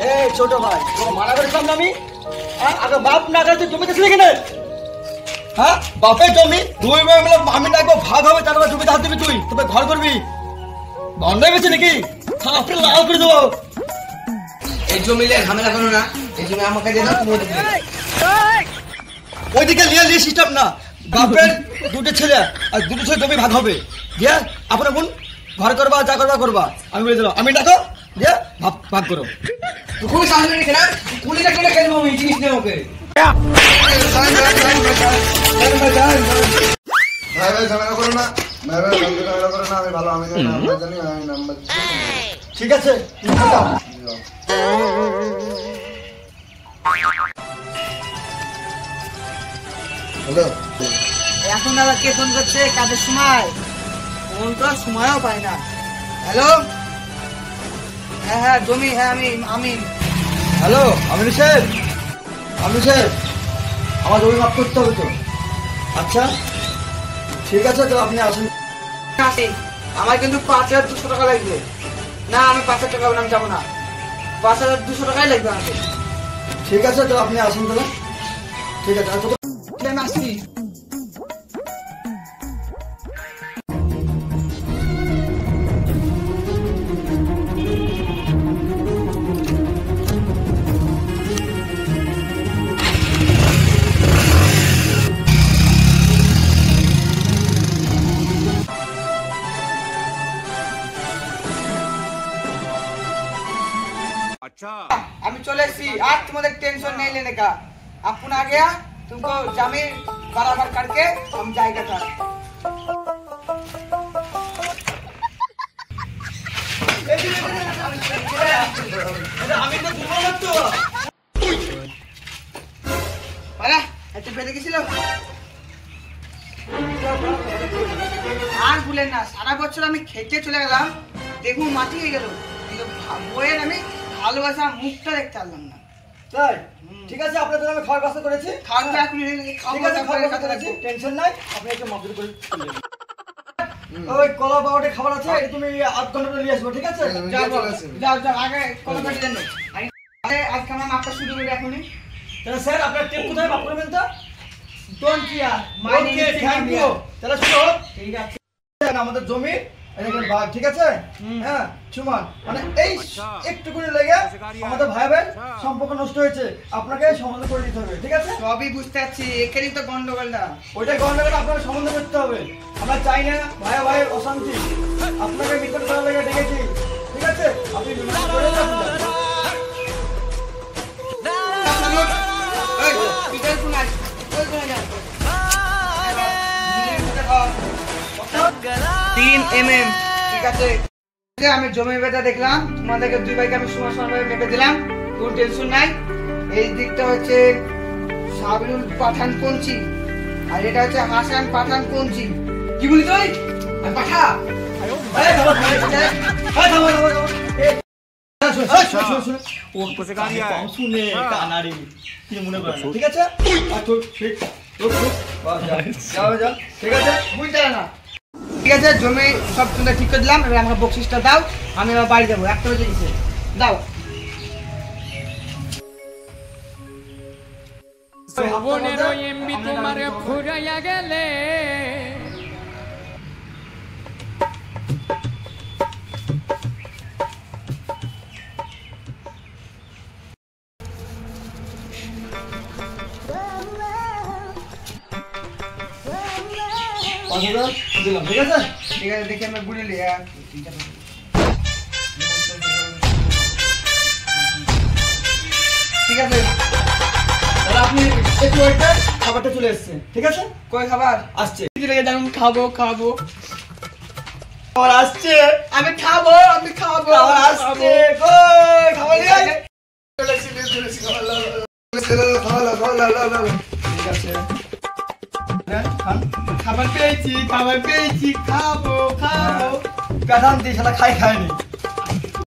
এই ছোট ভাই তোর মানা করেছিলাম না আমি আগে বাপ না করে তুই জমিতে ছিলি কিনে হ্যাঁ বাপের জমি দুই ভাই মিলে আমি না ভাগ হবে তারপর জমিতে হাত দিবি তুই তবে ঘর করবি বন্ধ হয়ে গেছে নাকি আপনি লাল করে দেবো এই জমিলে ঝামেলা করো না এই জমি আমাকে দিয়ে দাও তুমি ওইদিকে লিয়ে সিস্টেম না বাপের দুটো ছেলে আর দুটো ছেলে জমি ভাগ হবে দিয়ে আপনার বোন ঘর করবা যা করবা করবা আমি বলে দিলাম আমি ডাকো দিয়ে ভাগ করো খুব সামনে রেখে না পুলিশে কেটে খেলবো আমি জিনিস নেই ওকে ভাই ভাই ঝামেলা করো না ভাই ভাই ঝামেলা করো না আমি ভালো আমি নাম্বার জানি আমি নাম্বার ঠিক আছে হ্যালো এখন আবার কে ফোন করছে কাজের সময় ফোন তো সময়ও পাই না হ্যালো হ্যাঁ হ্যাঁ জমি হ্যাঁ আমি হ্যালো আমির সাহেব আমার জমি মাফ করতে হবে তো আচ্ছা ঠিক আছে তো আপনি আসুন আমার কিন্তু 5200 টাকা লাগবে না আমি 5000 টাকা আমি যাবো না 5200 টাকাই লাগবে আমাকে ঠিক আছে তো আপনি আসুন তাহলে ঠিক আছে আমি আসছি আমি चले एसी आज तुम्हारे टेंशन नहीं लेने का अपन आ गया तुमको जमीन बराबर करके हम जाएगा था আমি তো তোমার মতো আরে এত বেঁধে গেছিল আর ভুলেন না সারা বছর আমি খেতে চলে গেলাম দেখুন মাটি হয়ে গেল বইয়ের আমি ভালোবাসা মুখটা দেখতে পারলাম না তাই ঠিক আছে আপনাদের জন্য আমি খাওয়ার ব্যবস্থা করেছি খাওয়ার তো এখন খাওয়ার কথা রাখছি টেনশন নাই আপনি একটু মাফ করে ওই কলা পাউডার খাবার আছে এটা তুমি আধ ঘন্টা পরে নিয়ে আসবে ঠিক আছে যাও আগে কল করে দেন আরে আজকে আমরা মাপটা শুরু করি এখনই তাহলে স্যার আপনার টেপ কোথায় মাপ করবেন তো don't care my name is thank you তাহলে শুনো ঠিক আছে আমাদের জমি এখানে ভাগ ঠিক আছে হ্যাঁ সুমন মানে এই একটুকুনি লেগে আমাদের ভাই ভাই সম্পর্ক নষ্ট হয়েছে আপনাকে সমাধান করে দিতে হবে ঠিক আছে সবই বুঝতে পারছি এখানেই তো গন্ডগোলটা ওইটা গন্ডগোল আপনাকে সমাধান করতে হবে আমরা চাই না ভাই ভাই অশান্তি আপনাকে নিকট করার লেগে ডেকেছি ঠিক আছে আপনি করে যান এই পিটার ফোন আই কই কোন যা 3 ঠিক আছে আমি জমি বেটা দেখলাম তোমাদেরকে দুই ভাইকে আমি সমান মেপে দিলাম কোনো টেনশন নাই এই দিকটা হচ্ছে সাবিরুল পাঠান পঞ্চি আর এটা হচ্ছে হাসান পাঠান পঞ্চি কি বলি তুই আমি পাঠা শুনে কানারি কি মনে করেন ঠিক আছে ঠিক আছে বুঝতে না ঠিক আছে জমি সব তোমরা ঠিক করে দিলাম এবার আমাকে বকশিসটা দাও আমি এবার বাড়ি যাবো 1টা বেজে গেছে দাও যৌবনেরও এমবি তোমারে ফুরাইয়া গেলে দিলাম ঠিক আছে ঠিক আছে দেখি আমি বুঝলি ঠিক আছে তাহলে আপনি একটু ওইটা খাবারটা চলে এসছে ঠিক আছে কই খাবার আসছে খাবো খাবার আসছে আমি খাবো খাবার আসছে কই খাবার নিয়ে আয় ঠিক আছে খাবার পেয়েছি খাবো পেদান দিয়ে শালা খাইনি